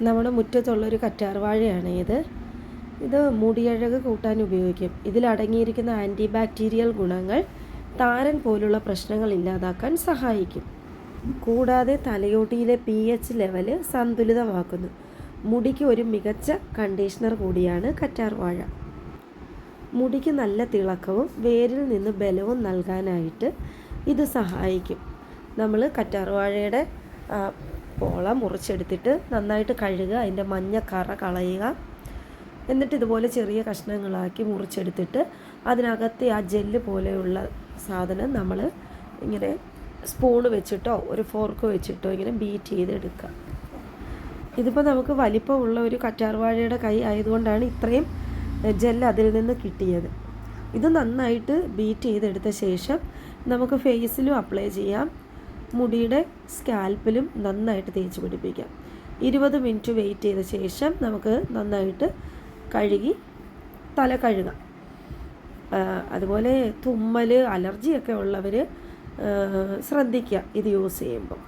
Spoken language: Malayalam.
നമ്മുടെ മുറ്റത്തുള്ളൊരു കറ്റാർവാഴയാണ് ഇത് മുടിയഴക് കൂട്ടാൻ ഉപയോഗിക്കും. ഇതിലടങ്ങിയിരിക്കുന്ന ആൻറ്റി ബാക്ടീരിയൽ ഗുണങ്ങൾ താരൻ പോലുള്ള പ്രശ്നങ്ങൾ ഇല്ലാതാക്കാൻ സഹായിക്കും. കൂടാതെ തലയോട്ടിയിലെ pH ലെവല് സന്തുലിതമാക്കുന്നു. മുടിക്ക് ഒരു മികച്ച കണ്ടീഷണർ കൂടിയാണ് കറ്റാർവാഴ. മുടിക്ക് നല്ല തിളക്കവും വേരിൽ നിന്ന് ബലവും നൽകാനായിട്ട് ഇത് സഹായിക്കും. നമ്മൾ കറ്റാർവാഴയുടെ പോള മുറിച്ചെടുത്തിട്ട് നന്നായിട്ട് കഴുകുക, അതിൻ്റെ മഞ്ഞക്കറ കളയുക. എന്നിട്ട് ഇതുപോലെ ചെറിയ കഷ്ണങ്ങളാക്കി മുറിച്ചെടുത്തിട്ട് അതിനകത്ത് ആ ജെല്ല് പോലെയുള്ള സാധനം നമ്മൾ ഇങ്ങനെ സ്പൂണ് വെച്ചിട്ടോ ഒരു ഫോർക്ക് വെച്ചിട്ടോ ഇങ്ങനെ ബീറ്റ് ചെയ്തെടുക്കുക. ഇതിപ്പോൾ നമുക്ക് വലിപ്പമുള്ള ഒരു കറ്റാർവാഴയുടെ കൈ ആയതുകൊണ്ടാണ് ഇത്രയും ജെല്ല് അതിൽ നിന്ന് കിട്ടിയത്. ഇത് നന്നായിട്ട് ബീറ്റ് ചെയ്തെടുത്ത ശേഷം നമുക്ക് ഫേസിലും അപ്ലൈ ചെയ്യാം, മുടിയുടെ സ്കാൽപ്പിലും നന്നായിട്ട് തേച്ച് പിടിപ്പിക്കാം. 20 മിനിറ്റ് വെയിറ്റ് ചെയ്ത ശേഷം നമുക്ക് നന്നായിട്ട് കഴുകി തല കഴുകാം. അതുപോലെ തുമ്മൽ, അലർജിയൊക്കെ ഉള്ളവർ ശ്രദ്ധിക്കുക ഇത് യൂസ് ചെയ്യുമ്പോൾ.